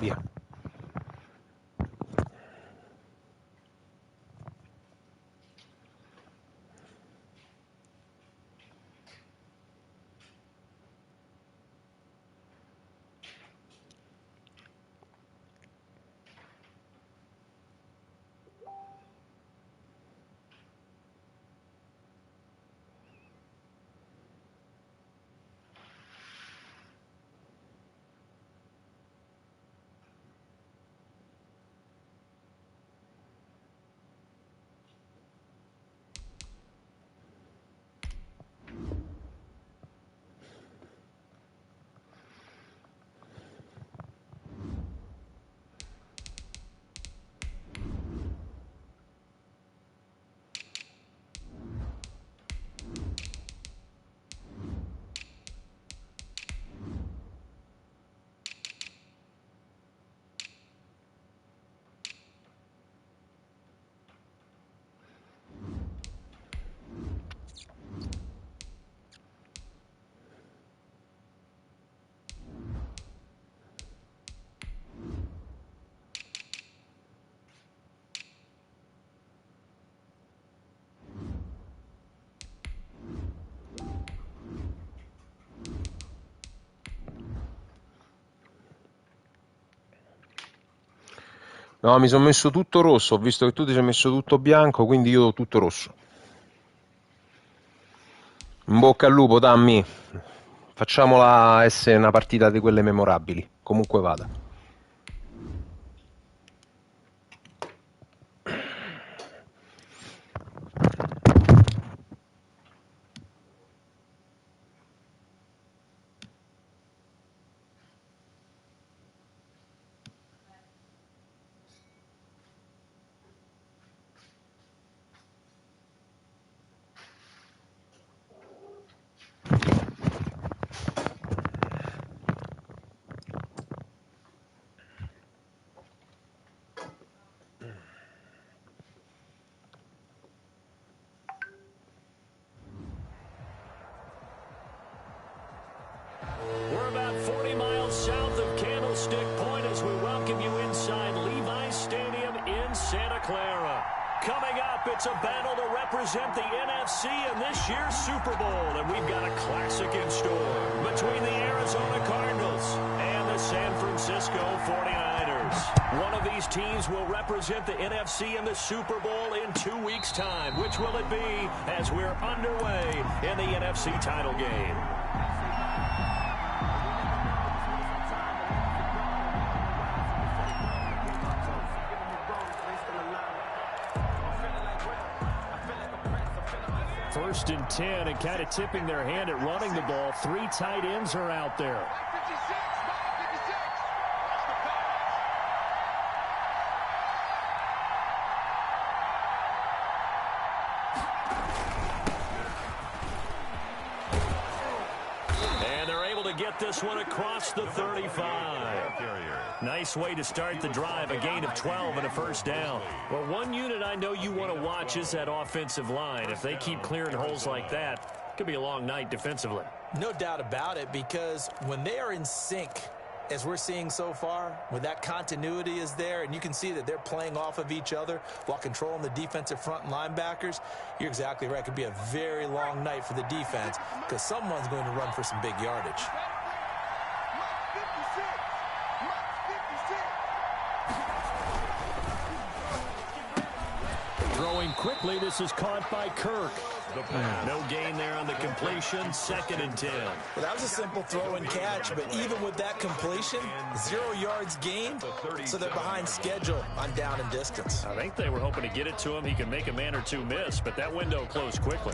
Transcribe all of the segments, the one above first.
via. No, mi sono messo tutto rosso, ho visto che tu ti sei messo tutto bianco, quindi io ho tutto rosso. In bocca al lupo, dammi. Facciamola essere una partita di quelle memorabili, comunque vada. We're about 40 miles south of Candlestick Point as we welcome you inside Levi's Stadium in Santa Clara. Coming up, it's a battle to represent the NFC in this year's Super Bowl, and we've got a classic in store between the Arizona Cardinals and the San Francisco 49ers. One of these teams will represent the NFC in the Super Bowl in 2 weeks' time. Which will it be as we're underway in the NFC title game? First and 10, and kind of tipping their hand at running the ball. 3 tight ends are out there. And they're able to get this one across the 35. Nice way to start the drive, a gain of 12 and a first down. Well, one unit I know you want to watch is that offensive line. If they keep clearing holes like that, it could be a long night defensively. No doubt about it, because when they are in sync, as we're seeing so far, when that continuity is there, and you can see that they're playing off of each other while controlling the defensive front and linebackers, you're exactly right. It could be a very long night for the defense because someone's going to run for some big yardage. Throwing quickly, this is caught by Kirk. No gain there on the completion, 2nd and 10. Well, that was a simple throw and catch, but even with that completion, 0 yards gained, so they're behind schedule on down and distance. I think they were hoping to get it to him. He could make a man or two miss, but that window closed quickly.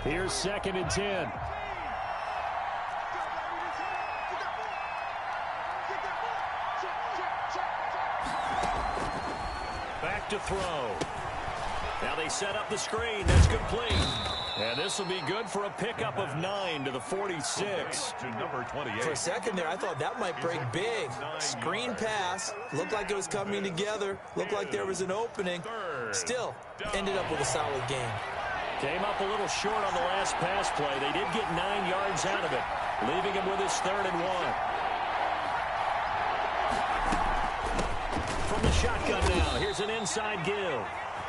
Here's 2nd and 10. Back to throw. Now they set up the screen. That's complete. And this will be good for a pickup of 9 to the 46. To number 28. For a second there, I thought that might break big. Screen pass. Looked like it was coming together. Looked like there was an opening. Still, ended up with a solid game. Came up a little short on the last pass play. They did get 9 yards out of it, leaving him with his 3rd and 1. From the shotgun now, here's an inside give.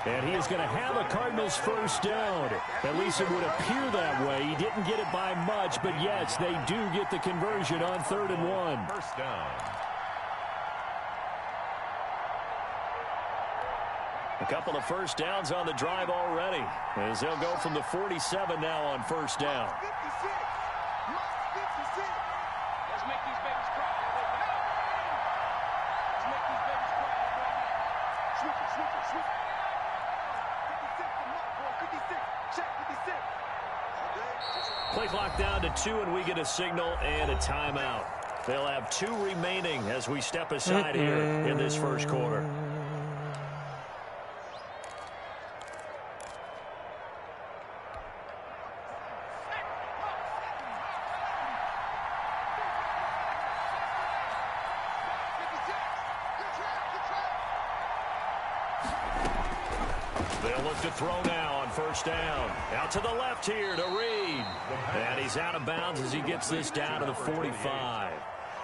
And he is going to have a Cardinals first down. At least it would appear that way. He didn't get it by much, but yes, they do get the conversion on 3rd and 1. First down. A couple of first downs on the drive already, as they'll go from the 47 now on first down. 56. Let's make these babies cry. Let's make these babies cry. Switch it. 56, come on, boy. 56. Check 56. Play clock down to 2, and we get a signal and a timeout. They'll have 2 remaining as we step aside here in this first quarter. They'll look to throw now on first down. Out to the left here to Reed. And he's out of bounds as he gets this down to the 45.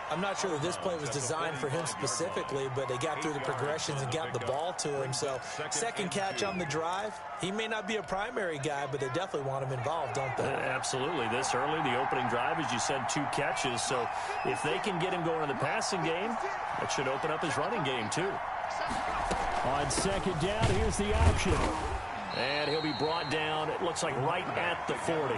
I'm not sure that this play was designed for him specifically, but they got through the progressions and got the ball to him. So, second catch on the drive. He may not be a primary guy, but they definitely want him involved, don't they? Absolutely. This early, the opening drive, as you said, 2 catches. So, if they can get him going in the passing game, that should open up his running game, too. On second down, here's the option. And he'll be brought down, it looks like right at the 40.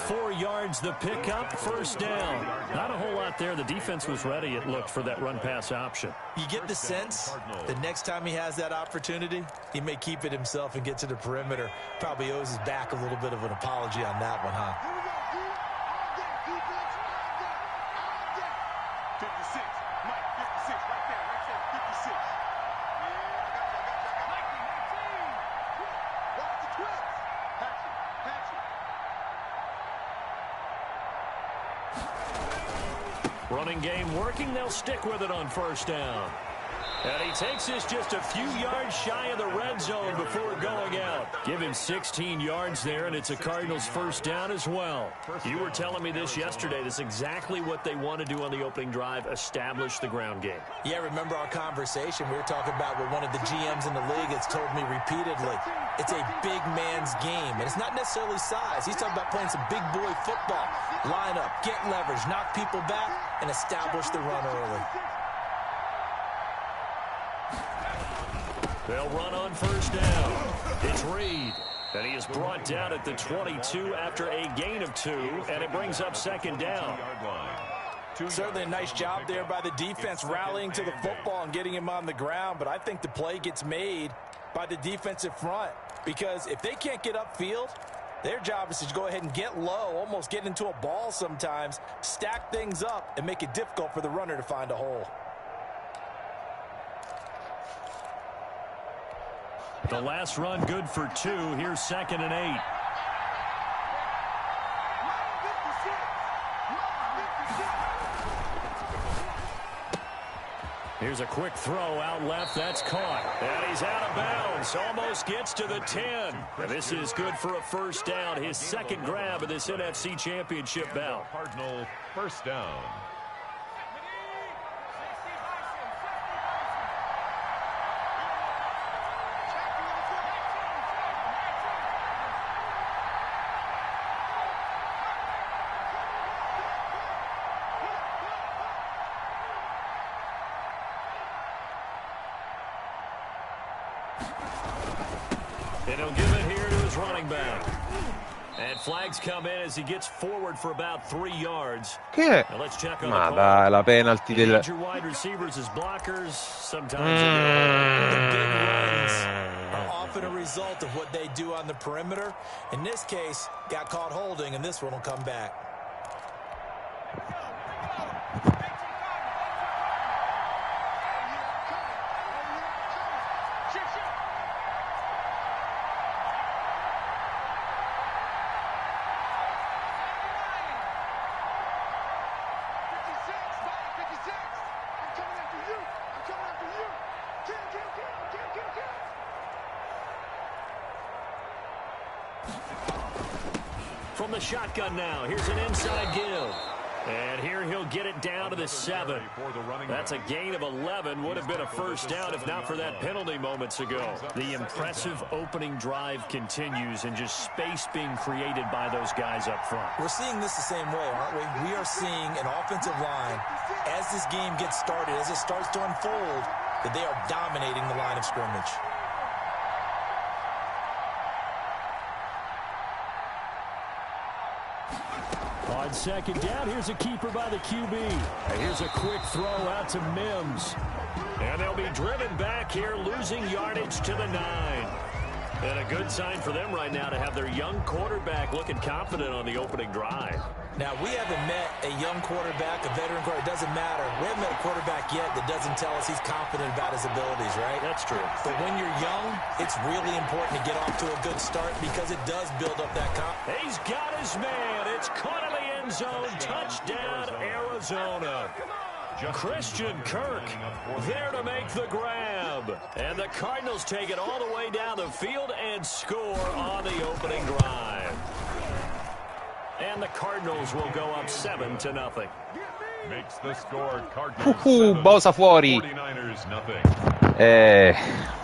4 yards the pickup, first down. Not a whole lot there. The defense was ready, it looked, for that run-pass option. You get the sense that next time he has that opportunity, he may keep it himself and get to the perimeter. Probably owes his back a little bit of an apology on that one, huh? 56. Mike, 56. Right there. 56. Running game working. They'll stick with it on first down. And he takes this just a few yards shy of the red zone before going out. Give him 16 yards there, and it's a Cardinals first down as well. You were telling me this yesterday. This is exactly what they want to do on the opening drive, establish the ground game. Yeah, remember our conversation. We were talking about what one of the GMs in the league has told me repeatedly. It's a big man's game, and it's not necessarily size. He's talking about playing some big boy football. Line up, get leverage, knock people back, and establish the run early. They'll run on first down. It's Reed. And he is brought down at the 22 after a gain of 2, and it brings up second down. Certainly a nice job there by the defense rallying to the football and getting him on the ground, but I think the play gets made by the defensive front because if they can't get upfield, their job is to go ahead and get low, almost get into a ball sometimes, stack things up, and make it difficult for the runner to find a hole. The last run good for 2. Here's 2nd and 8. Here's a quick throw out left. That's caught. And he's out of bounds. Almost gets to the 10. And this is good for a first down. His second grab of this NFC Championship bout. Cardinal first down. And he'll give it here to his running back. And flags come in as he gets forward for about 3 yards. Che? Now let's check on Ma the dai, la penalty del... Major wide receivers as blockers. Sometimes the big runs are often a result of what they do on the perimeter. In this case, got caught holding, and this one will come back. the shotgun now. Here's an inside give. And here he'll get it down to the 7. That's a gain of 11. Would have been a first down if not for that penalty moments ago. The impressive opening drive continues and just space being created by those guys up front. We're seeing this the same way, aren't we? We are seeing an offensive line, as this game gets started, as it starts to unfold, that they are dominating the line of scrimmage. On second down, here's a keeper by the QB. And here's a quick throw out to Mims. And they'll be driven back here, losing yardage to the 9. And a good sign for them right now to have their young quarterback looking confident on the opening drive. Now, we haven't met a young quarterback, a veteran quarterback. It doesn't matter. We haven't met a quarterback yet that doesn't tell us he's confident about his abilities, right? That's true. But when you're young, it's really important to get off to a good start because it does build up that confidence. He's got his man. It's caught in the end zone. Touchdown, Arizona. Christian Kirk there to make the grab. And the Cardinals take it all the way down the field and score on the opening drive. And the Cardinals will go up 7-0. Makes the score Cardinals Bosa fuori. 49ers nothing.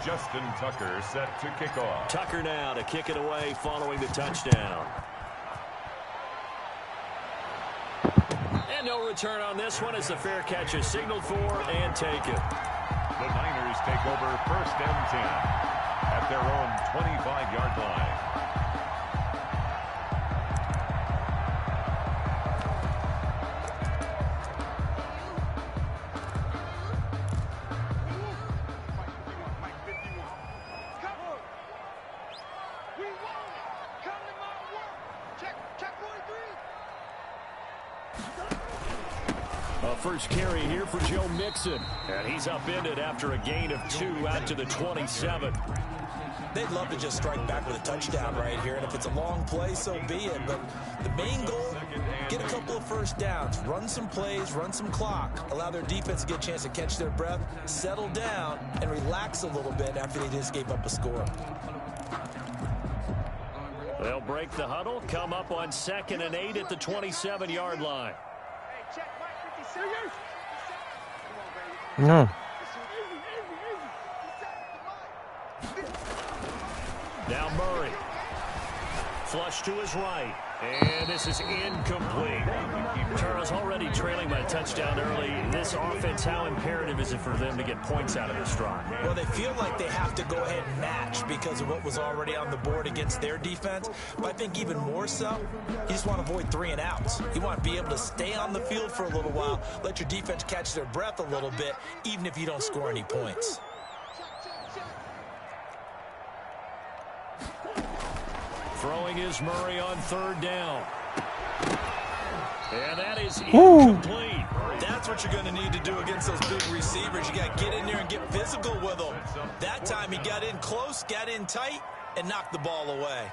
Justin Tucker set to kick off. Tucker now to kick it away following the touchdown. And no return on this one as the fair catch is signaled for and taken. The Niners take over 1st and 10 at their own 25-yard line. First carry here for Joe Mixon. And he's upended after a gain of 2 out to the 27. They'd love to just strike back with a touchdown right here. And if it's a long play, so be it. But the main goal, get a couple of first downs. Run some plays, run some clock. Allow their defense to get a chance to catch their breath, settle down, and relax a little bit after they just gave up a score. They'll break the huddle, come up on 2nd and 8 at the 27-yard line. No. Now Murray. Flush to his right. And this is incomplete. Charles, already trailing by a touchdown early. This offense, how imperative is it for them to get points out of this drive? Well, they feel like they have to go ahead and match because of what was already on the board against their defense. But I think even more so, you just want to avoid 3 and outs. You want to be able to stay on the field for a little while, let your defense catch their breath a little bit, even if you don't score any points. Throwing is Murray on 3rd down. And that is incomplete. That's what you're going to need to do against those big receivers. You got to get in there and get physical with them. That time he got in close, got in tight, and knocked the ball away.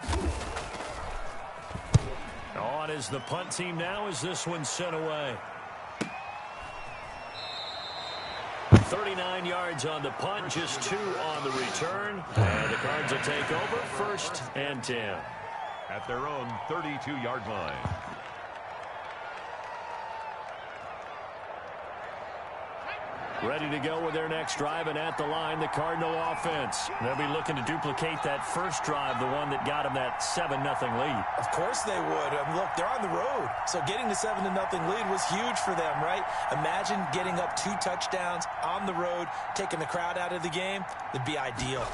On is the punt team now as this one's sent away. 39 yards on the punt, just 2 on the return. And the Cards will take over 1st and 10. At their own 32-yard line. Ready to go with their next drive, and at the line, the Cardinal offense. They'll be looking to duplicate that first drive, the one that got them that 7-0 lead. Of course they would. Look, they're on the road, so getting the 7-0 lead was huge for them, right? Imagine getting up 2 touchdowns on the road, taking the crowd out of the game. That'd be ideal.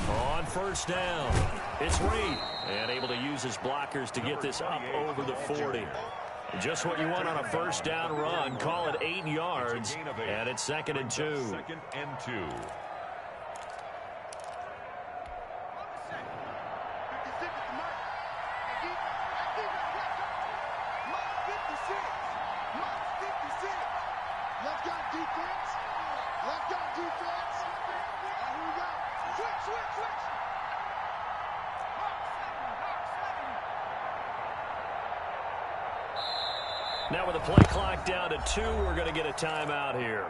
On 1st down, it's Reed, and able to use his blockers to get this up over the 40. Just what you want on a 1st down run. Call it 8 yards, and it's 2nd and 2. 2nd and 2. Now with the play clock down to 2, we're going to get a timeout here.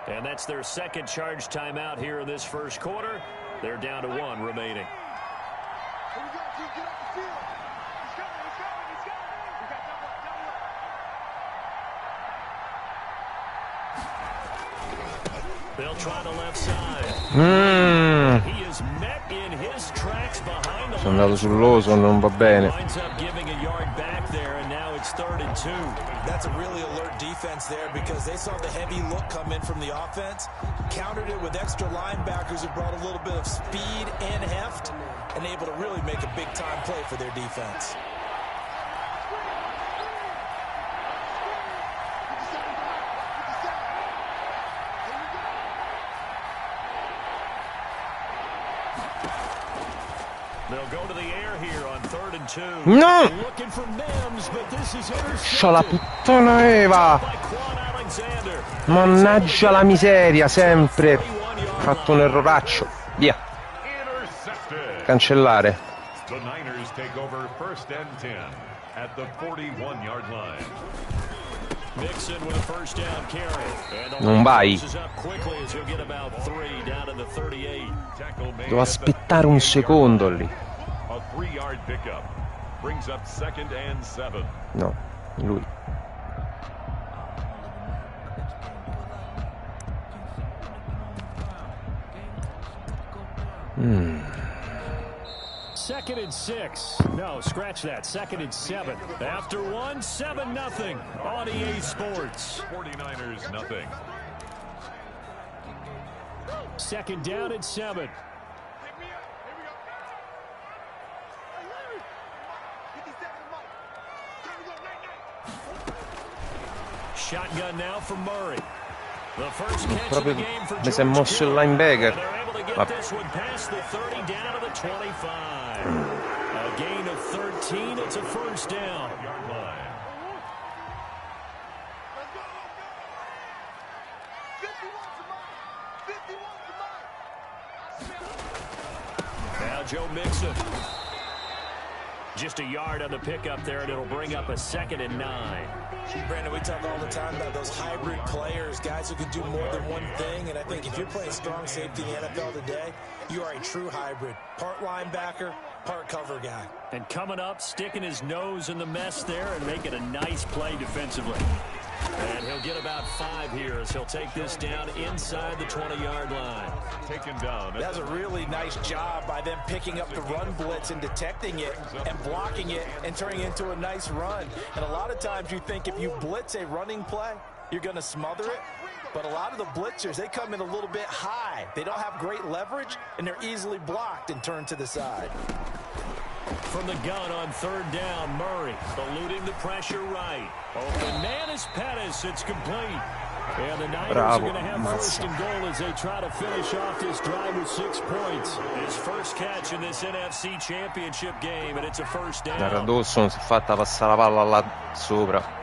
And that's their 2nd charge timeout here in this 1st quarter. They're down to 1 remaining. Here we go, get off the field. Let's go, let's go. They'll try the left side. He is met in his tracks behind the Sono andato sull'oso, non va bene. winds up giving a yard back there, and now it's 3rd and 2. That's a really alert defense there because they saw the heavy look come in from the offense, countered it with extra linebackers who brought a little bit of speed and heft, and able to really make a big-time play for their defense. They'll go to the air here on 3rd and 2. No! Looking for Mims, but this is Scia la puttana Eva! by Quan Alexander. Mannaggia la miseria, sempre. Ho fatto un erroraccio. Via. Intercepted. Cancellare. The Niners take over 1st and 10 at the 41-yard line. Mixon with a first down carry. And the Non vai. is up quickly as he'll get about 3 down to the 38. Tackle made Devo at the aspettare un 38-yard secondo line. lì. A 3-yard pickup brings up 2nd and 7. No, lui. Second and 6. No, scratch that. 2nd and 7. After 1, 7-0 on EA Sports. 49ers nothing. 2nd down and 7. Shotgun now for Murray. The first catch of the Proprio game for mi si è George mosso il Kittle. linebacker. And they're able to get Vabbè. this one past the 30 down to the 25. A gain of 13. It's a first down. Yard line. Now Joe Mixon. Just a yard on the pickup there, and it'll bring up a 2nd and 9. Brandon, we talk all the time about those hybrid players, guys who can do more than one thing, and I think if you're playing strong safety in the NFL today, you are a true hybrid. Part linebacker, part cover guy. And coming up, sticking his nose in the mess there and making a nice play defensively. And he'll get about 5 here as he'll take this down inside the 20-yard line. Taken down. That was a really nice job by them picking up the run blitz and detecting it and blocking it and turning it into a nice run. And a lot of times you think if you blitz a running play, you're going to smother it. But a lot of the blitzers, they come in a little bit high. They don't have great leverage, and they're easily blocked and turned to the side. From the gun on 3rd down, Murray eluding the pressure right. Open man is Pettis. It's complete. And the Niners are going to have first and goal as they try to finish off this drive with 6 points. His first catch in this NFC Championship game, and it's a first down. Era Dawson, si è fatta passare la palla là sopra.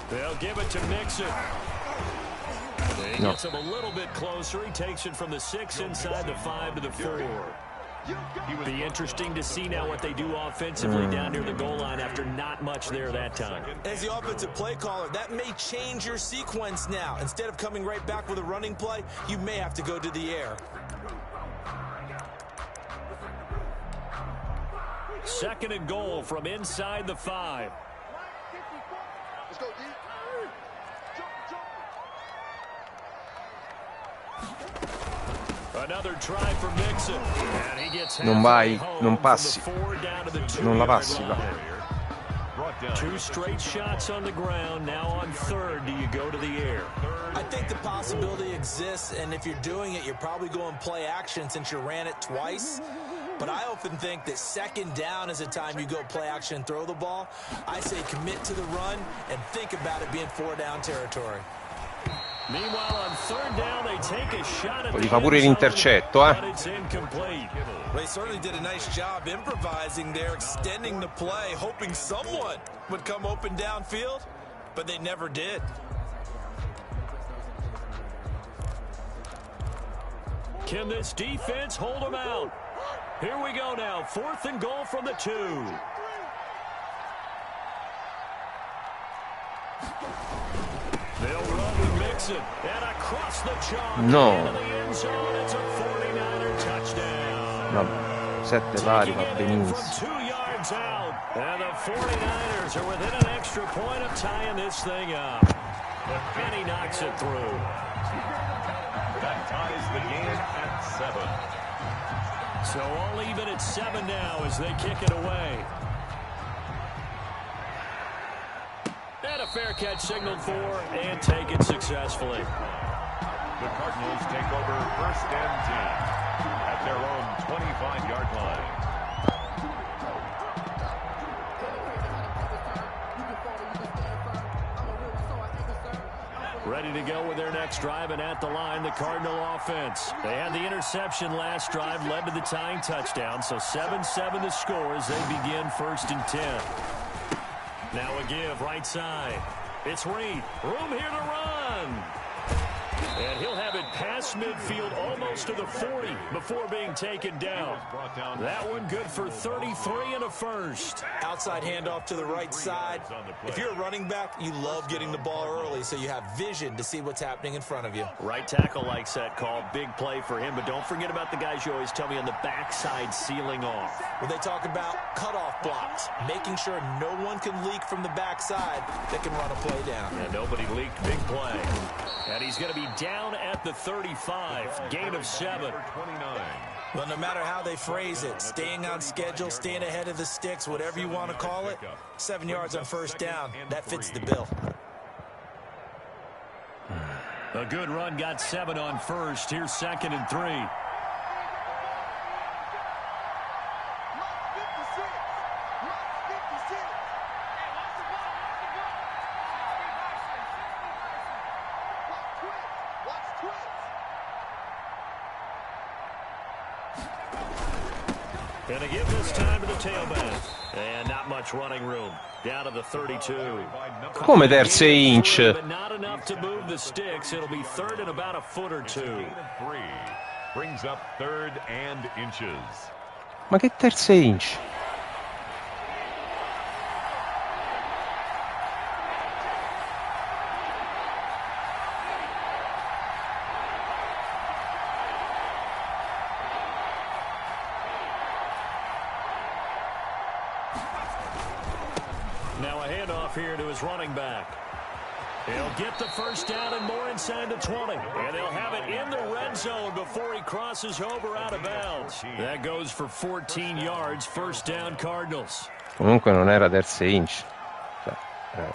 They'll give it to Mixon. He gets him a little bit closer. He takes it from the 6 inside the 5 to the 4. Be interesting to see now what they do offensively down near the goal line after not much there that time. As the offensive play caller, that may change your sequence now. Instead of coming right back with a running play, you may have to go to the air. 2nd and goal from inside the 5. Let's go, D. Another try for Mixon. And he gets Non vai, home non from passi. the 4 down to the 2 Non la yard passi, line. va. 2 straight shots on the ground. Now on 3rd, do you go to the air? I think the possibility exists, and if you're doing it, you're probably going play action since you ran it twice. But I often think that 2nd down is a time you go play action and throw the ball. I say commit to the run and think about it being 4 down territory. Meanwhile, on 3rd down, they take a shot at Poi gli the fa pure end zone, l'intercetto, but it's incomplete. They certainly did a nice job improvising there, extending the play, hoping someone would come open downfield, but they never did. Can this defense hold them out? Here we go now. 4th and goal from the 2. They'll run with Mixon. Watson, and across the chalk No. into the end zone. It's a 49er touchdown. No, 7 pari va Taking it in from benissimo. 2 yards out. And the 49ers are within an extra point of tying this thing up. And he knocks it through. That ties the game at 7. So all even at 7 now as they kick it away. And a fair catch signaled for and taken successfully. The Cardinals take over 1st and 10 at their own 25-yard line. Ready to go with their next drive, and at the line, the Cardinal offense. They had the interception last drive, led to the tying touchdown, so 7-7 the score as they begin 1st and 10. Now a give, right side. It's Reed. Room here to run. And he'll have it past midfield almost to the 40 before being taken down. That one good for 33 and a first. Outside handoff to the right side. If you're a running back, you love getting the ball early so you have vision to see what's happening in front of you. Right tackle likes that call. Big play for him, but don't forget about the guys you always tell me on the backside sealing off. When they talk about cutoff blocks, making sure no one can leak from the backside that can run a play down. And nobody leaked. Big play. And he's going to be down at the 35. Gain of 7. Well, no matter how they phrase it, staying on schedule, staying ahead of the sticks, whatever you want to call it, 7 yards on 1st down, that fits the bill. A good run got 7 on 1st. Here's 2nd and 3. Going to give this time to the tailback. And not much running room. Down to the 32. Come terze inch? But not enough to move the sticks. It'll be 3rd and about a foot or 2. 3 brings up 3rd and inches. Ma che terze inch? Now a handoff here to his running back. He'll get the 1st down and more inside the 20. And they'll have it in the red zone before he crosses over out of bounds. That goes for 14 yards. 1st down Cardinals. Comunque non era terze inch.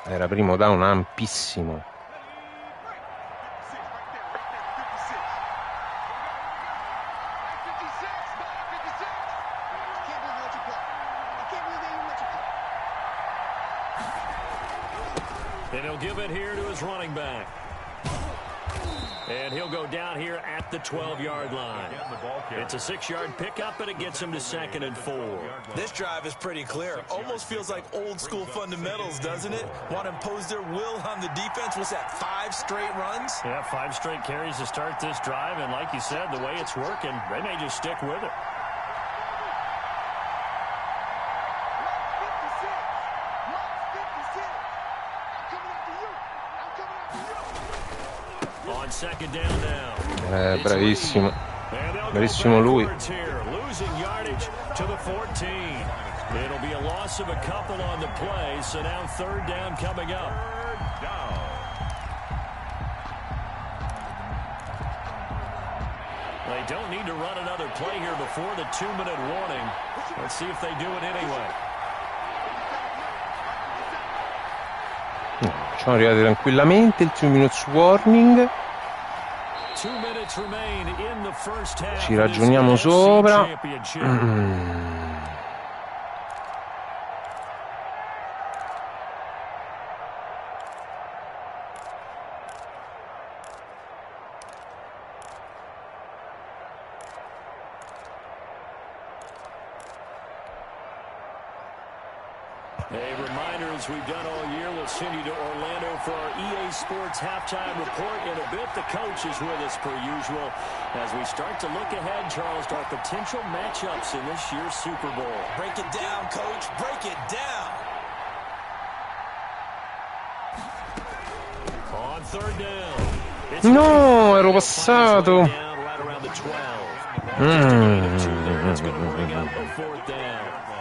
Era primo down ampissimo. And he'll give it here to his running back. And he'll go down here at the 12-yard line. It's a 6-yard pickup, and it gets him to 2nd and 4. This drive is pretty clear. Almost feels like old-school fundamentals, doesn't it? Want to impose their will on the defense. What's that, 5 straight runs? Yeah, 5 straight carries to start this drive, and like you said, the way it's working, they may just stick with it. On 2nd down now. Bravissimo. Bravissimo lui. Losing yardage to the 14. It'll be a loss of a couple on the play, so now 3rd down coming up. 3rd down. They don't need to run another play here before the 2-minute warning. Let's see if they do it anyway. Siamo arrivati tranquillamente, il 2 minutes warning. 2 minutes remain in the first half. Ci ragioniamo sopra. A reminder, as we've done all year, we'll send you to Orlando for our EA Sports halftime report in a bit. The coach is with us per usual as we start to look ahead, Charles, to our potential matchups in this year's Super Bowl. Break it down, Coach. Break it down. On 3rd down. No, ero passato.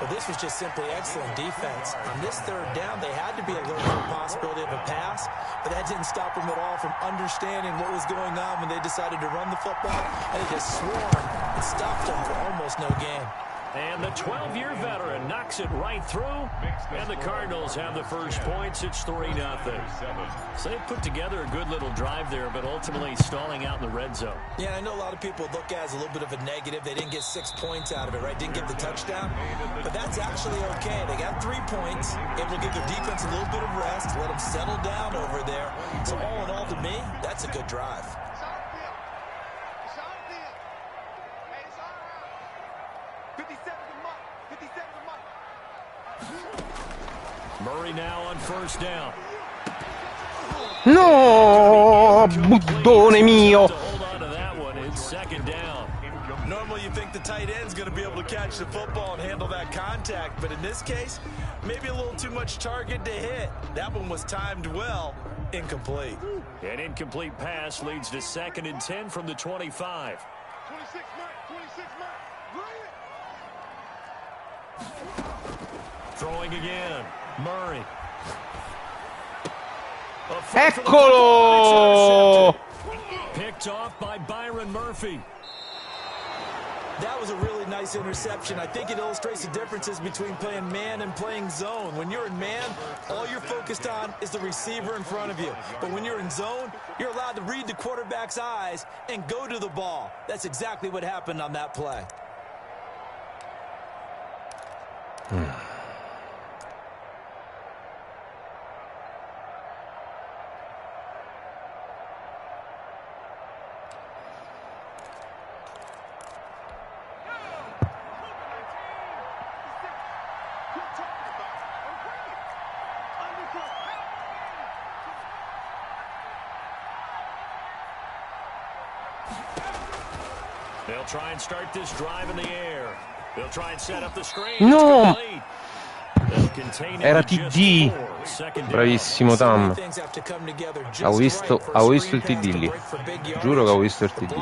This was just simply excellent defense. On this third down, they had to be alert to the possibility of a pass, but that didn't stop them at all from understanding what was going on when they decided to run the football, and it just swarmed and stopped them for almost no gain. And the 12-year veteran knocks it right through, and the Cardinals have the first points. It's 3-0. So they put together a good little drive there, but ultimately stalling out in the red zone. Yeah, I know a lot of people look at it as a little bit of a negative. They didn't get 6 points out of it, right? Didn't get the touchdown. But that's actually okay. They got 3 points, able to give their defense a little bit of rest, let them settle down over there. So all in all, to me, that's a good drive. Murray now on first down. No, buddone mio. Hold on to that one. It's second down. Normally you think the tight end's going to be able to catch the football and handle that contact, but in this case, maybe a little too much target to hit. That one was timed well. Incomplete. An incomplete pass leads to 2nd and 10 from the 25. 26 Throwing again. Murray. Eccolo! Picked off by Byron Murphy. That was a really nice interception. I think it illustrates the differences between playing man and playing zone. When you're in man, all you're focused on is the receiver in front of you. But when you're in zone, you're allowed to read the quarterback's eyes and go to the ball. That's exactly what happened on that play. They'll try and start this drive in the air. They'll try and set up the screen. No! Era TD. Bravissimo Tam. Ho visto il TD lì. Giuro che ho visto il TD.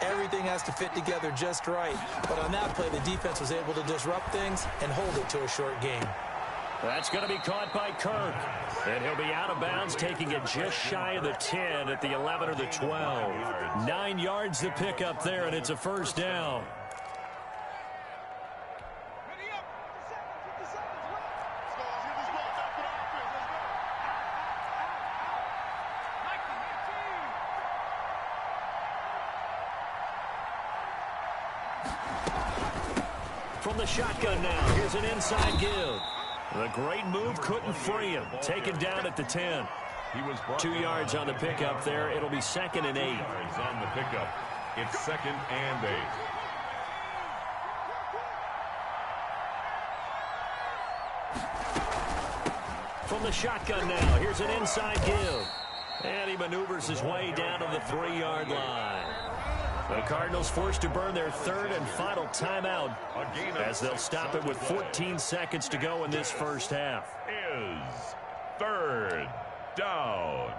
Everything has to fit together just right. But on that play, the defense was able to disrupt things and hold it to a short game. That's going to be caught by Kirk. And he'll be out of bounds, taking it just shy of the 10 at the 11 or the 12. 9 yards to pick up there, and it's a first down. From the shotgun now, here's an inside give. The great move couldn't free him. Taken down at the 10. 2 yards on the pickup there. It'll be 2nd and 8. On the pickup. It's 2nd and 8. From the shotgun now, here's an inside give. And he maneuvers his way down to the 3-yard line. The Cardinals forced to burn their 3rd and final timeout as they'll stop it with 14 seconds to go in this first half. Is 3rd down.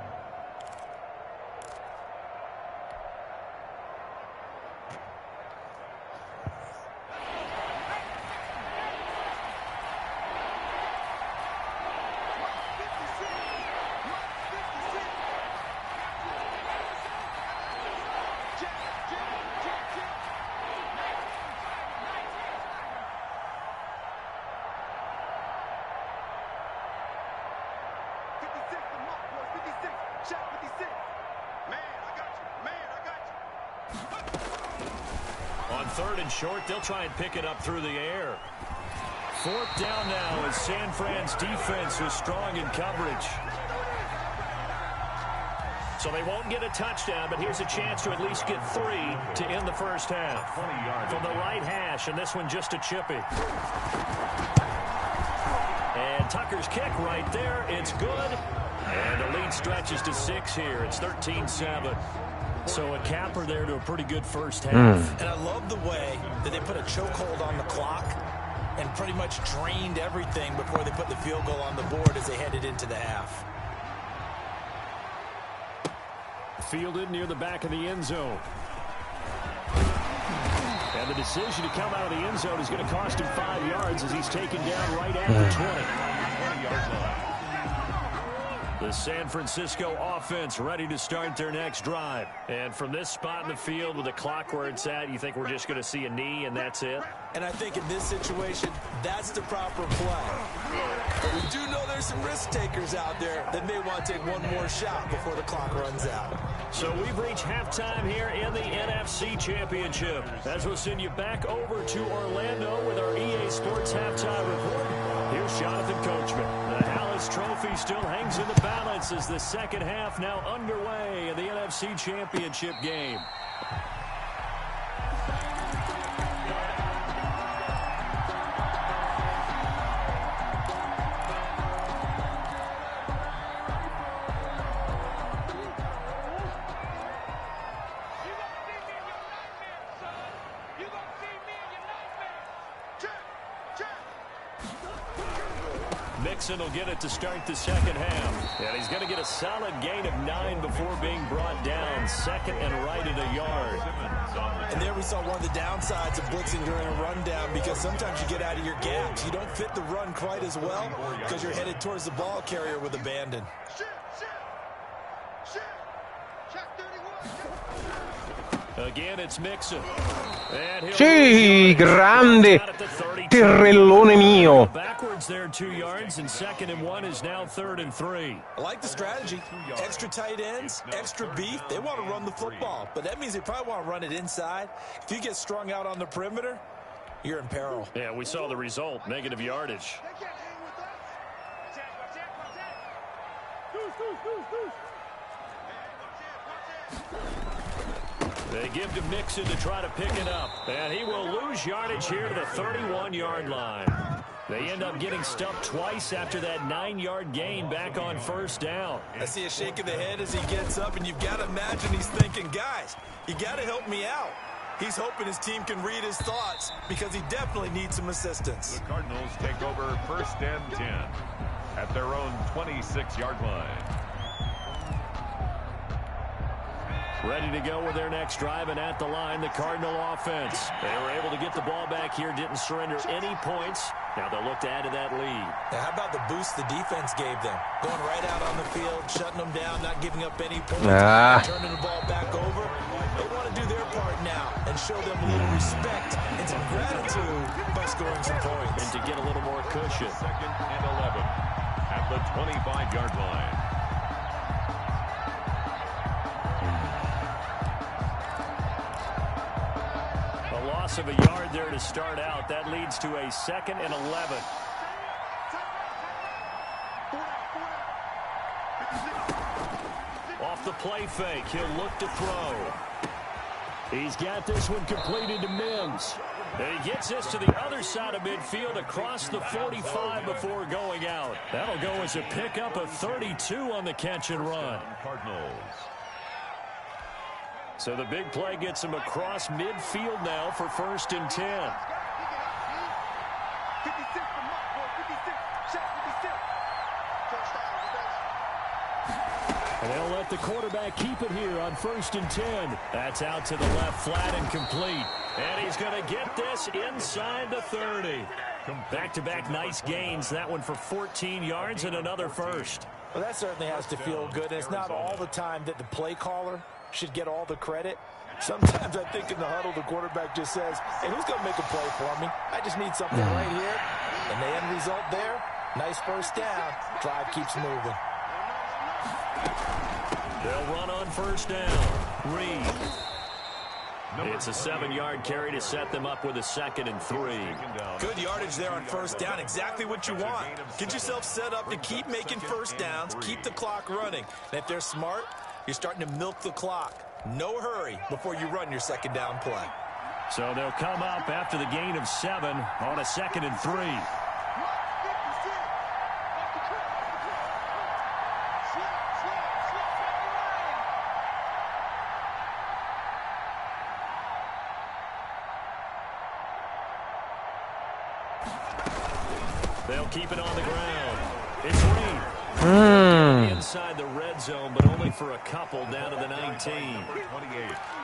On 3rd and short, they'll try and pick it up through the air. 4th down now as San Fran's defense was strong in coverage. So they won't get a touchdown, but here's a chance to at least get 3 to end the first half. From the right hash, and this one just a chippy. And Tucker's kick right there. It's good. And the lead stretches to 6 here. It's 13-7. So a capper there to a pretty good first half. And I love the way that they put a chokehold on the clock and pretty much drained everything before they put the field goal on the board as they headed into the half. Fielded near the back of the end zone. And the decision to come out of the end zone is going to cost him 5 yards as he's taken down right at the 20. The San Francisco offense ready to start their next drive. And from this spot in the field with the clock where it's at, you think we're just going to see a knee and that's it? And I think in this situation, that's the proper play. But we do know there's some risk takers out there that may want to take one more shot before the clock runs out. So we've reached halftime here in the NFC Championship. As we'll send you back over to Orlando with our EA Sports halftime report. Here's Jonathan Coachman. The Hallis Trophy still hangs in the balance as the second half now underway in the NFC Championship game. Mixon will get it to start the second half. And he's going to get a solid gain of 9 before being brought down. Second and right at a yard. And there we saw one of the downsides of blitzing during a rundown, because sometimes you get out of your gaps. You don't fit the run quite as well because you're headed towards the ball carrier with abandon. Again, it's Mixon. Sì, grande terrellone mio. Backwards there, 2 yards, and second and 1 is now 3rd and 3. I like the strategy. Extra tight ends, extra beef. They want to run the football, but that means they probably want to run it inside. If you get strung out on the perimeter, you're in peril. Yeah, we saw the result, negative yardage. They give to Mixon to try to pick it up. And he will lose yardage here to the 31-yard line. They end up getting stuffed twice after that 9-yard gain back on first down. I see a shake of the head as he gets up, and you've got to imagine he's thinking, guys, you got to help me out. He's hoping his team can read his thoughts because he definitely needs some assistance. The Cardinals take over 1st and 10 at their own 26-yard line. Ready to go with their next drive, and at the line, the Cardinal offense. They were able to get the ball back here, didn't surrender any points. Now they'll look to add to that lead. Now, how about the boost the defense gave them? Going right out on the field, shutting them down, not giving up any points, turning the ball back over. They want to do their part now and show them a little respect and some gratitude by scoring some points. And to get a little more cushion. 2nd and 11 at the 25-yard line. Loss of a yard there to start out. That leads to a 2nd and 11. Off the play fake, he'll look to throw. He's got this one completed to Mims. And he gets this to the other side of midfield across the 45 before going out. That'll go as a pickup of 32 on the catch and run. Cardinals. So the big play gets him across midfield now for 1st and 10. And they'll let the quarterback keep it here on 1st and 10. That's out to the left, flat and complete. And he's going to get this inside the 30. Back-to-back nice gains. That one for 14 yards and another first. Well, that certainly has to feel good. And it's not all the time that the play caller should get all the credit. Sometimes I think in the huddle, the quarterback just says, hey, who's going to make a play for me? I just need something right here. And the end result there, nice first down. Drive keeps moving. They'll run on first down. Reed. It's a 7-yard carry to set them up with a 2nd and 3. Good yardage there on first down. Exactly what you want. Get yourself set up to keep making first downs, keep the clock running. And if they're smart, you're starting to milk the clock. No hurry before you run your 2nd down play. So they'll come up after the gain of 7 on a 2nd and 3. They'll keep it on the ground. It's Reed. inside the red zone, but only for a couple down to the 19.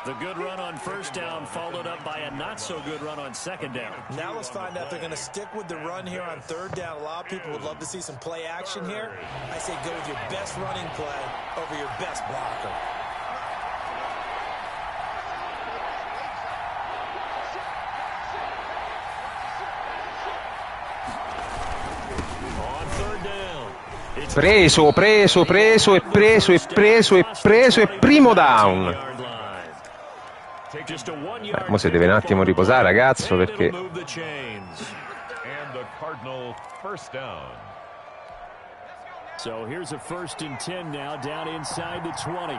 The good run on first down followed up by a not-so-good run on second down. Now let's find out if they're going to stick with the run here on third down. A lot of people would love to see some play action here. I say go with your best running play over your best blocker. Preso, preso, preso e preso e preso e preso e primo down. Mo si deve un attimo riposare, ragazzo, perché So here's a 1st and 10 now, down inside the 20.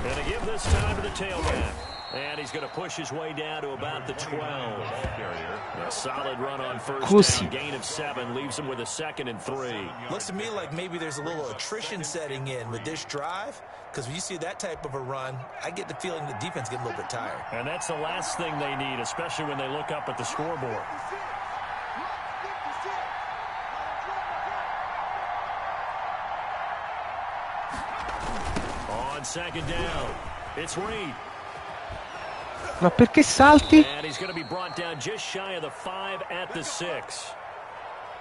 And to give this time to the tailback. And he's going to push his way down to about the 12. A solid run on first down. Gain of 7 leaves him with a 2nd and 3. Looks to me like maybe there's a little attrition setting in with this drive. Because when you see that type of a run, I get the feeling the defense getting a little bit tired. And that's the last thing they need, especially when they look up at the scoreboard. On second down, it's Reed. Ma perché salti? And he's going to be brought down just shy of the 5 at the 6.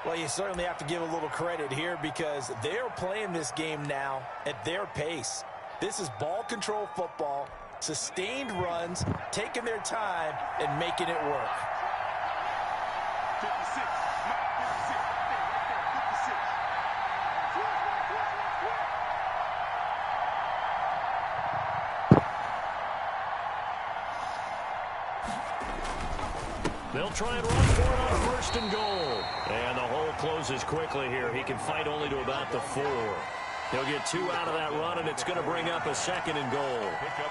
Well, you certainly have to give a little credit here because they're playing this game now at their pace. This is ball control football, sustained runs, taking their time and making it work. 56. They'll try and run for it on 1st and goal. And the hole closes quickly here. He can fight only to about the 4. He'll get 2 out of that run, and it's going to bring up a 2nd and goal.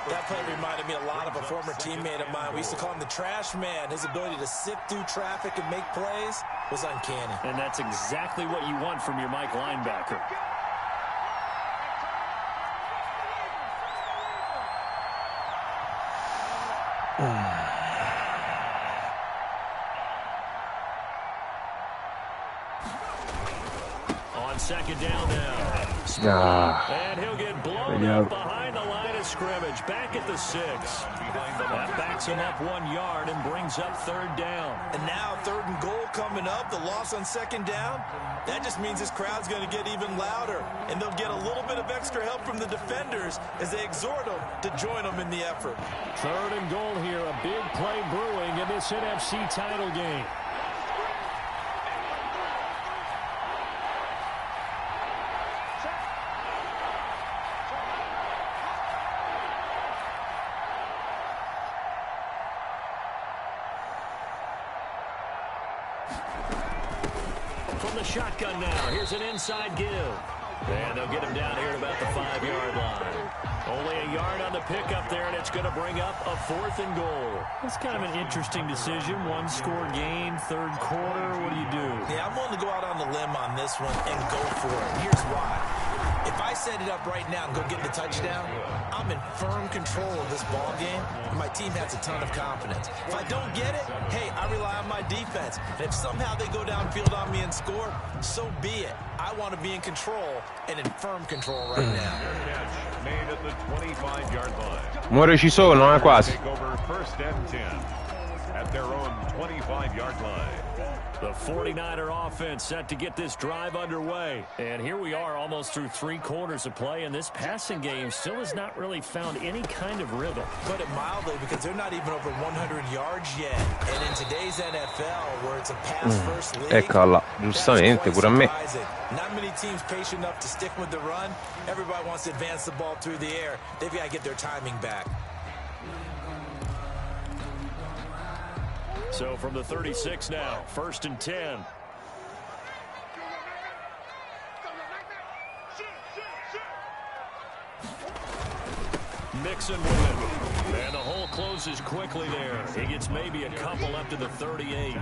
That play reminded me a lot of a former teammate of mine. We used to call him the trash man. His ability to sift through traffic and make plays was uncanny. And that's exactly what you want from your Mike linebacker. On second down now. And he'll get blown up behind the line of scrimmage. Back at the 6. That backs him up 1 yard and brings up 3rd down. And now 3rd and goal coming up. The loss on second down. That just means this crowd's going to get even louder. And they'll get a little bit of extra help from the defenders as they exhort them to join them in the effort. 3rd and goal here. A big play brewing in this NFC title game. From the shotgun now, here's an inside give. And they'll get him down here at about the 5-yard line. Only a yard on the pickup there, and it's going to bring up a 4th and goal. That's kind of an interesting decision. 1-score game, 3rd quarter. What do you do? Yeah, I'm willing to go out on the limb on this one and go for it. Here's why. If I set it up right now and go get the touchdown, I'm in firm control of this ball game, and my team has a ton of confidence. If I don't get it, hey, I rely on my defense. And if somehow they go downfield on me and score, so be it. I want to be in control and in firm control right now. Made at the 25-yard line. Muore ci sono, quasi. Take over 1st and 10 at their own 25-yard line. The 49er offense set to get this drive underway. And here we are almost through 3 quarters of play, and this passing game still has not really found any kind of rhythm. Put it mildly, because they're not even over 100 yards yet. And in today's NFL, where it's a pass-first league, Eccola, giustamente, pure a me. Not many teams patient enough to stick with the run. Everybody wants to advance the ball through the air. They've got to get their timing back. So from the 36 now, 1st and 10. Mixon with it. And the hole closes quickly there. He gets maybe a couple up to the 38.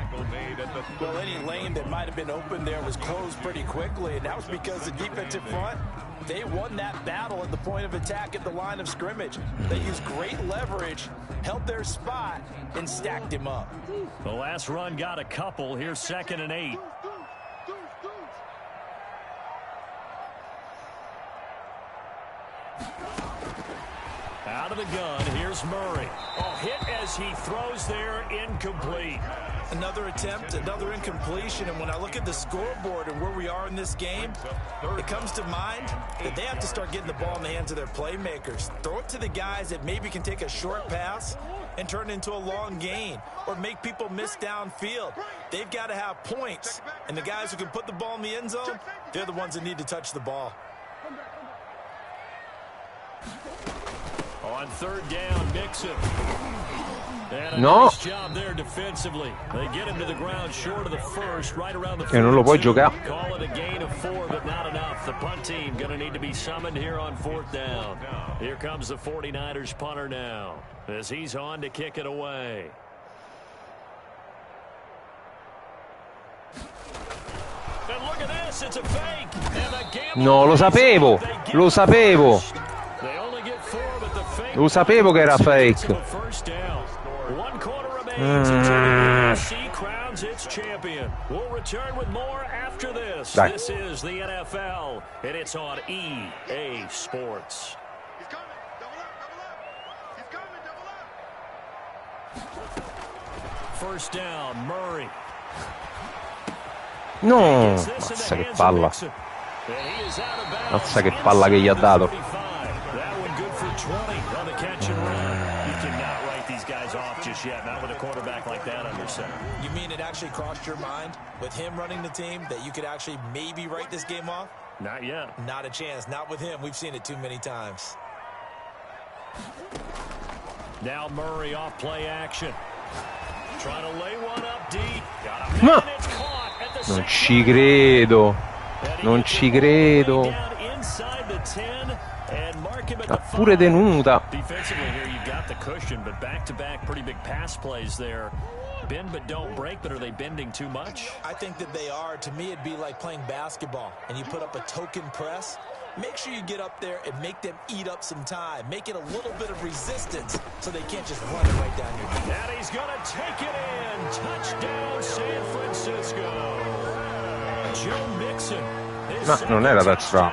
Well, any lane that might have been open there was closed pretty quickly, and that was because the defensive front They won that battle at the point of attack at the line of scrimmage. They used great leverage, held their spot, and stacked him up. The last run got a couple. Here's 2nd and 8. Out of the gun, here's Murray. Oh, hit as he throws there, incomplete. Another attempt, another incompletion, and when I look at the scoreboard and where we are in this game, it comes to mind that they have to start getting the ball in the hands of their playmakers. Throw it to the guys that maybe can take a short pass and turn it into a long gain or make people miss downfield. They've got to have points, and the guys who can put the ball in the end zone, they're the ones that need to touch the ball. On 3rd down, Mixon. And a No. nice job there defensively. They get him to the ground short of the first, right around the 42. Che non lo puoi giocare. Call it a gain of 4, but not enough. The punt team going to need to be summoned here on 4th down. Here comes the 49ers punter now, as he's on to kick it away. And look at this, it's a fake. And the gamble. No, lo sapevo. Lo sapevo. They only get 4, but the fake. Lo sapevo che era fake. First down. 1 quarter remains until the NFC crowns its champion. We'll return with more after this. Dai. This is the NFL, and it's on EA Sports. He's coming. Double up. Double up. He's coming. Double up. First down, Murray. No, mazza che palla. Mazza che palla che gli ha dato. That one good for 20 on the catch and run. You cannot write these guys off just yet, not with a quarterback like that under center. You mean it actually crossed your mind with him running the team that you could actually maybe write this game off? Not yet. Not a chance. Not with him. We've seen it too many times. Now Murray off play action. Trying to lay one up deep. Got a man, it's caught at the Non ci credo. Non ci credo. Ha pure tenuta. Defensively here, you've got the cushion, but back-to-back pretty big pass plays there. Bend but don't break, but are they bending too much? I think that they are. To me, it'd be like playing basketball, and you put up a token press. Make sure you get up there and make them eat up some time. Make it a little bit of resistance so they can't just run it right down your throat. And he's going to take it in. Touchdown, San Francisco. Joe Mixon. Ma non era touchdown.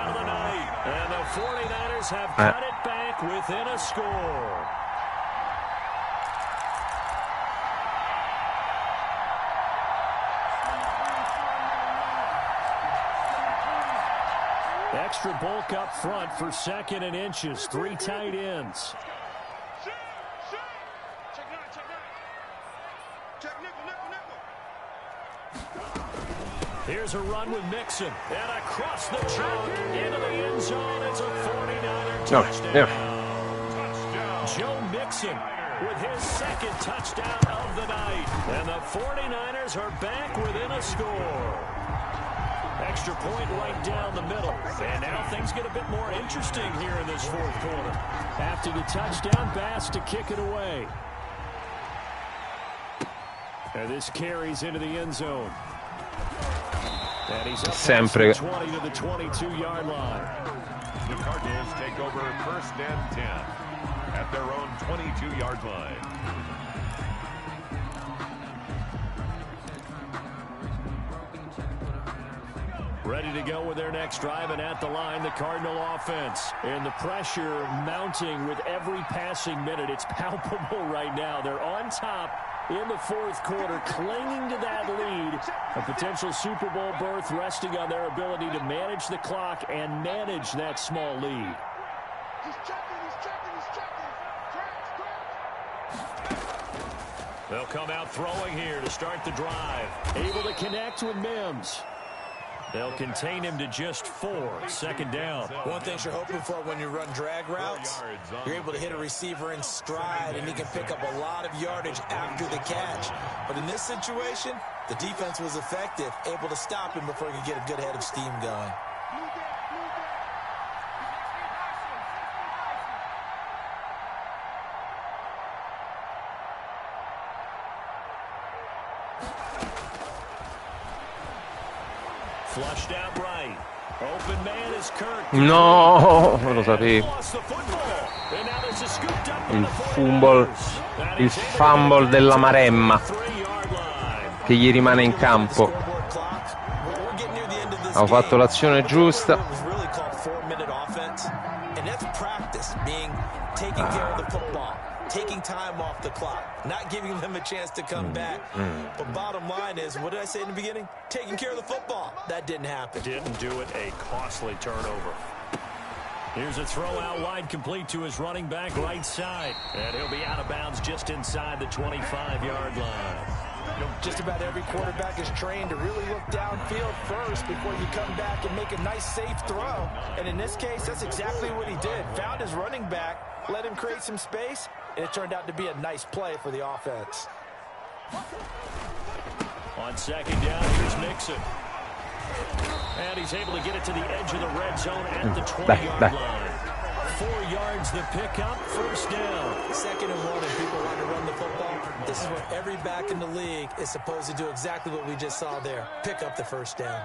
And the 49ers have cut it back within a score. Extra bulk up front for 2nd and inches. 3 tight ends. Here's a run with Mixon. And across the trunk into the end zone. It's a 49er touchdown. Joe Mixon with his 2nd touchdown of the night. And the 49ers are back within a score. Extra point right down the middle. And now things get a bit more interesting here in this 4th quarter. After the touchdown, Bass to kick it away. And this carries into the end zone. And he's up Sempre. past the 20 to the 22-yard line. The Cardinals take over 1st and 10 at their own 22-yard line. Ready to go with their next drive, and at the line, the Cardinal offense. And the pressure mounting with every passing minute. It's palpable right now. They're on top in the 4th quarter, clinging to that lead. A potential Super Bowl berth resting on their ability to manage the clock and manage that small lead. He's checking. They'll come out throwing here to start the drive. Able to connect with Mims. They'll contain him to just 4. 2nd down. One thing you're hoping for when you run drag routes, you're able to hit a receiver in stride, and he can pick up a lot of yardage after the catch. But in this situation, the defense was effective, able to stop him before he could get a good head of steam going. Flushed out right. No, lo sapevo. Il fumble della Maremma che gli rimane in campo. Ho fatto l'azione giusta. Taking time off the clock, not giving them a chance to come back. But bottom line is, what did I say in the beginning? Taking care of the football. That didn't happen. Didn't do it. A costly turnover. Here's a throw out wide, complete to his running back right side. And he'll be out of bounds just inside the 25-yard line. You know, just about every quarterback is trained to really look downfield first before you come back and make a nice, safe throw. And in this case, that's exactly what he did. Found his running back, let him create some space, and it turned out to be a nice play for the offense. On second down, here's Mixon. And he's able to get it to the edge of the red zone at the 20-yard line. 4 yards the pickup, first down. 2nd and 1, and people want to run the football. This is where every back in the league is supposed to do exactly what we just saw there. Pick up the first down.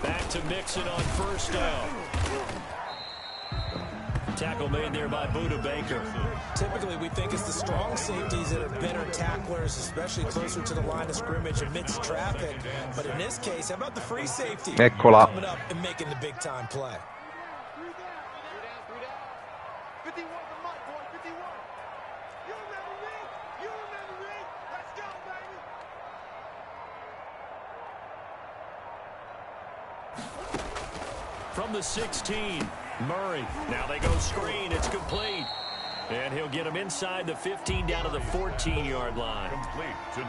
Back to Mixon on first down. Tackle made there by Buda Baker. Typically, we think it's the strong safeties that are better tacklers, especially closer to the line of scrimmage amidst traffic. But in this case, how about the free safety? Eccola. Coming up and making the big-time play. From the 16, Murray. Now they go screen. It's complete. And he'll get him inside the 15 down to the 14-yard line.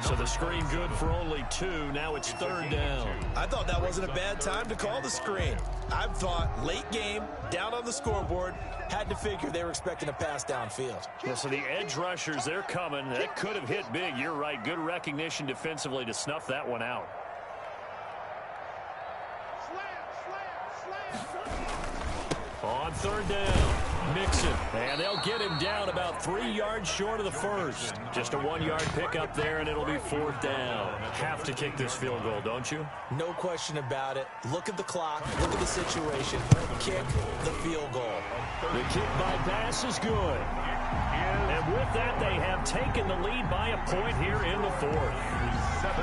So the screen good for only 2. Now it's 3rd down. I thought that wasn't a bad time to call the screen. I thought late game, down on the scoreboard, had to figure they were expecting a pass downfield. Yeah, so the edge rushers, they're coming. That could have hit big. You're right. Good recognition defensively to snuff that one out. On 3rd down, Mixon. And they'll get him down about 3 yards short of the first. Just a 1-yard pickup there, and it'll be 4th down. Have to kick this field goal, don't you? No question about it. Look at the clock. Look at the situation. Kick the field goal. The kick by pass is good. And with that, they have taken the lead by a point here in the 4th.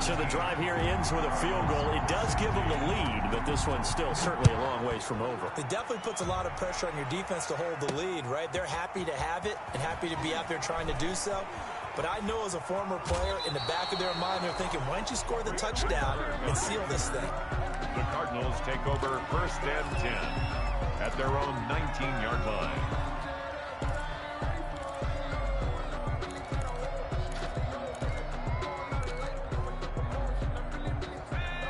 So the drive here ends with a field goal. It does give them the lead, but this one's still certainly a long ways from over. It definitely puts a lot of pressure on your defense to hold the lead, right? They're happy to have it and happy to be out there trying to do so. But I know as a former player, in the back of their mind, they're thinking, why don't you score the touchdown and seal this thing? The Cardinals take over 1st and 10 at their own 19-yard line.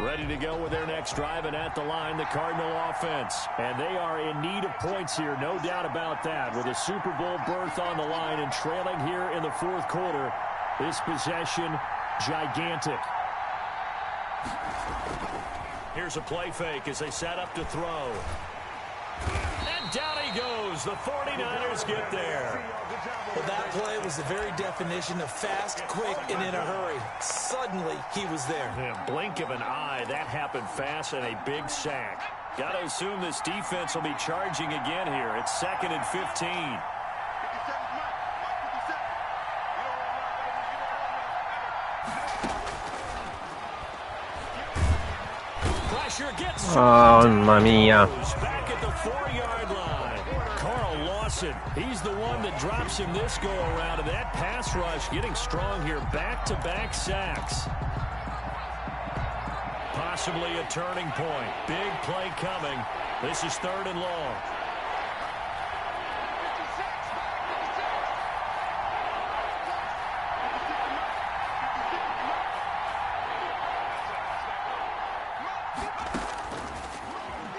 Ready to go with their next drive, and at the line, the Cardinal offense. And they are in need of points here, no doubt about that. With a Super Bowl berth on the line and trailing here in the 4th quarter, this possession, gigantic. Here's a play fake as they set up to throw. And down he goes. The 49ers get there. Well, that play was the very definition of fast, quick, and in a hurry. Suddenly, he was there. Yeah, blink of an eye. That happened fast and a big sack. Got to assume this defense will be charging again here. It's 2nd and 15. Pressure gets mamma mia. back at the 4-yard line. Carl Lawson, he's the one that drops him this go-around. And that pass rush getting strong here. Back-to-back sacks. Possibly a turning point. Big play coming. This is 3rd and long.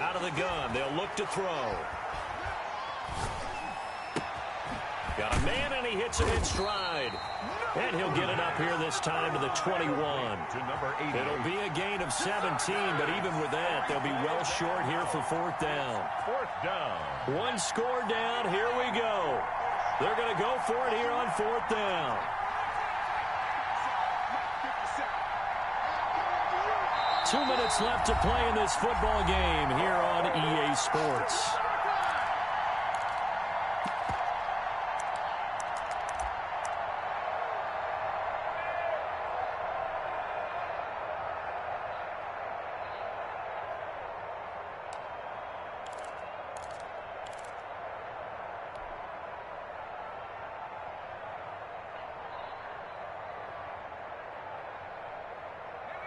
Out of the gun. They'll look to throw. Got a man, and he hits him in stride. And he'll get it up here this time to the 21. It'll be a gain of 17, but even with that, they'll be well short here for fourth down. Fourth down. One score down. Here we go. They're going to go for it here on fourth down. 2 minutes left to play in this football game here on EA Sports.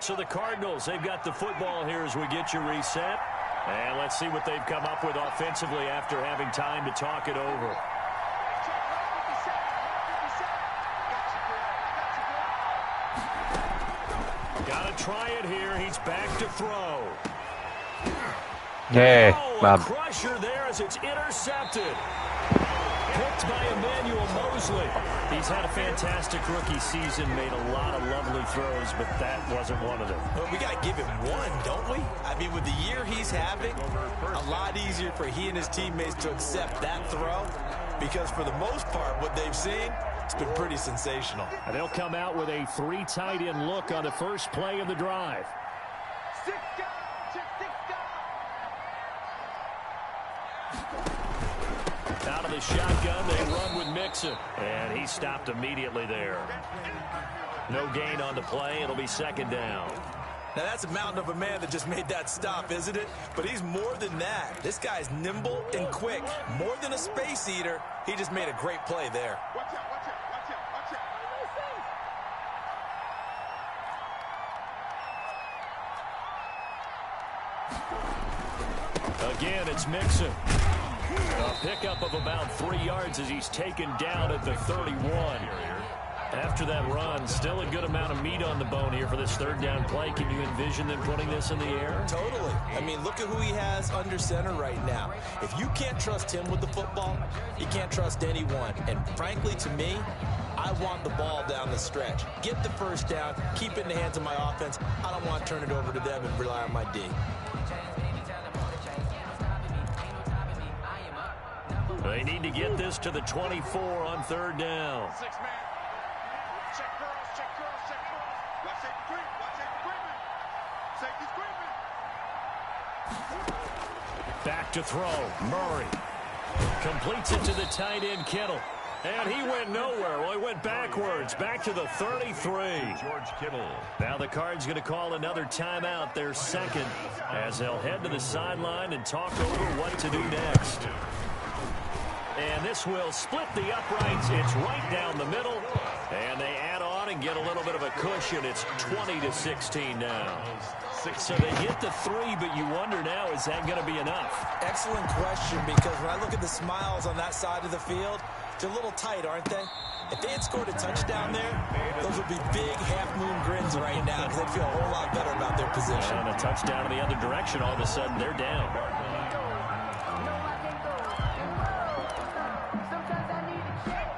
So the Cardinals, they've got the football here as we get you reset. And let's see what they've come up with offensively after having time to talk it over. Got to try it here. He's back to throw. Yeah, a crusher there as it's intercepted. Picked by Emmanuel Mosley. He's had a fantastic rookie season, made a lot of lovely throws, but that wasn't one of them. Well, we got to give him one, don't we? I mean, with the year he's having, a lot easier for he and his teammates to accept that throw, because for the most part, what they've seen, it's been pretty sensational. And they'll come out with a 3 tight end look on the first play of the drive. Out of the shotgun, they run with Mixon. And he stopped immediately there. No gain on the play. It'll be second down. Now, that's a mountain of a man that just made that stop, isn't it? But he's more than that. This guy's nimble and quick. More than a space eater. He just made a great play there. Watch out, watch out, watch out, watch out. Again, it's Mixon. A pickup of about 3 yards as he's taken down at the 31. After that run, still a good amount of meat on the bone here for this third down play. Can you envision them putting this in the air? Totally. I mean, look at who he has under center right now. If you can't trust him with the football, you can't trust anyone. And frankly, to me, I want the ball down the stretch. Get the first down, keep it in the hands of my offense. I don't want to turn it over to them and rely on my D. They need to get this to the 24 on third down. 6 man. Check girls, check girls, check girls. Watch safety creep, watch safety creeping. Safety's creeping. Back to throw. Murray completes it to the tight end Kittle. And he went nowhere. Well, he went backwards. Back to the 33. George Kittle. Now the Cards going to call another timeout, their second, as they'll head to the sideline and talk over what to do next. And this will split the uprights. It's right down the middle. And they add on and get a little bit of a cushion. It's 20-16 now. So they get the 3, but you wonder now, is that going to be enough? Excellent question, because when I look at the smiles on that side of the field, they're a little tight, aren't they? If they had scored a touchdown there, those would be big half-moon grins right now, because they'd feel a whole lot better about their position. And a touchdown in the other direction, all of a sudden they're down.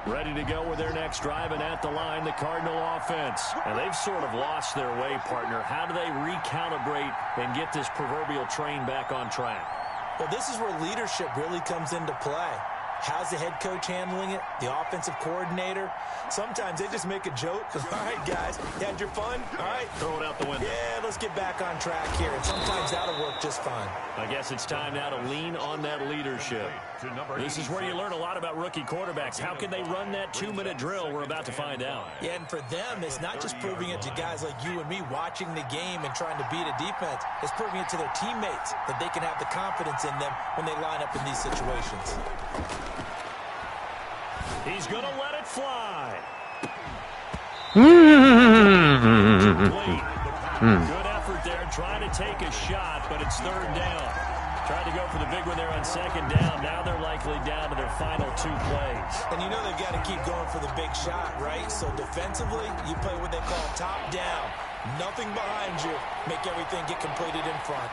Ready to go with their next drive, and at the line, the Cardinal offense. And they've sort of lost their way, partner. How do they recalibrate and get this proverbial train back on track? Well, this is where leadership really comes into play. How's the head coach handling it? The offensive coordinator? Sometimes they just make a joke. All right, guys, you had your fun? All right. Throw it out the window. Yeah, let's get back on track here. And sometimes that'll work just fine. I guess it's time now to lean on that leadership. This is where you learn a lot about rookie quarterbacks. How can they run that 2-minute drill? We're about to find out. Yeah, and for them, it's not just proving it to guys like you and me watching the game and trying to beat a defense. It's proving it to their teammates that they can have the confidence in them when they line up in these situations. He's going to let it fly. Good effort there, trying to take a shot, but it's third down. Tried to go for the big one there on second down. Now they're likely down to their final 2 plays. And you know they've got to keep going for the big shot, right? So defensively, you play what they call top down. Nothing behind you. Make everything get completed in front.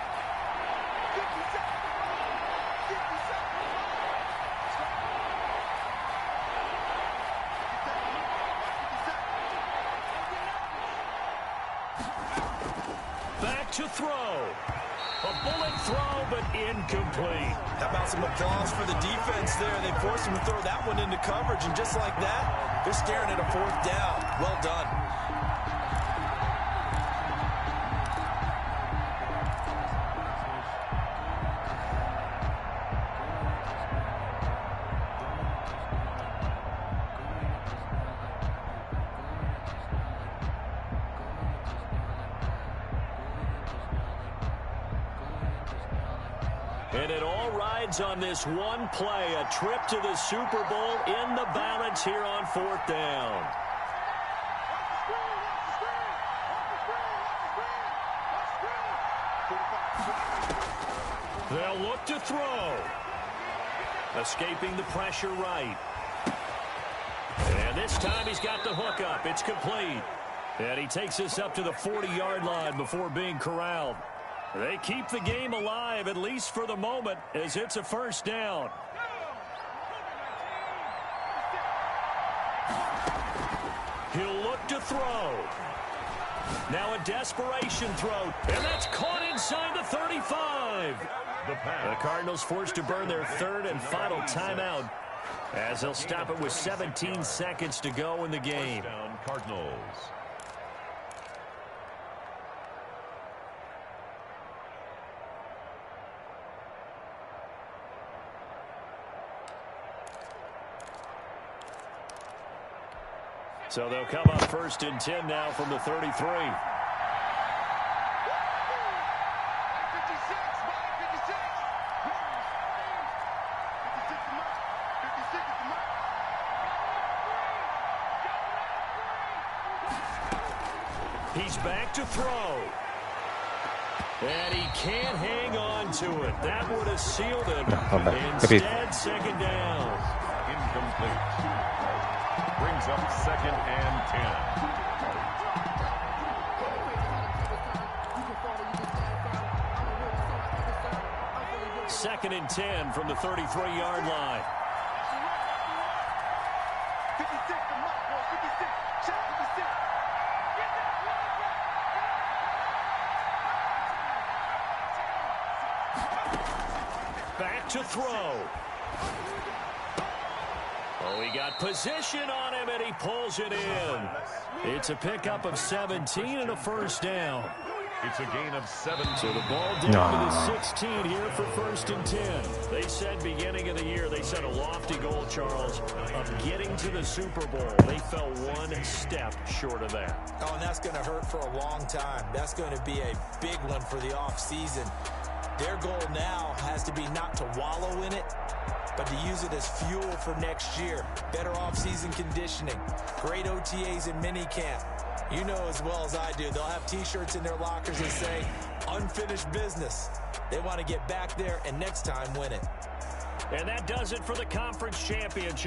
back to throw. A bullet throw, but incomplete. How about some applause for the defense there? They forced him to throw that one into coverage, and just like that, they're staring at a 4th down. Well done. And it all rides on this one play, a trip to the Super Bowl in the balance here on 4th down. They'll look to throw. Escaping the pressure right. And this time he's got the hook up. It's complete. And he takes us up to the 40-yard line before being corralled. They keep the game alive, at least for the moment, as it's a 1st down. He'll look to throw. Now a desperation throw, and that's caught inside the 35. The Cardinals forced to burn their 3rd and final timeout, as they'll stop it with 17 seconds to go in the game. 1st down, Cardinals. So they'll come up 1st and 10 now from the 33. He's back to throw. And he can't hang on to it. That would have sealed it. Instead, 2nd down. Incomplete. Brings up 2nd and 10. 2nd and 10 from the 33-yard line. Back to throw. Oh, he got position on him, and he pulls it in. It's a pickup of 17 and a 1st down. It's a gain of 17. So the ball down to the 16 here for 1st and 10. They said beginning of the year, they set a lofty goal, Charles, of getting to the Super Bowl. They fell one step short of that. Oh, and that's going to hurt for a long time. That's going to be a big one for the offseason. Their goal now has to be not to wallow in it, but to use it as fuel for next year. Better offseason conditioning, great OTAs and minicamp. You know as well as I do, they'll have T-shirts in their lockers that say, unfinished business. They want to get back there and next time win it. And that does it for the conference championship.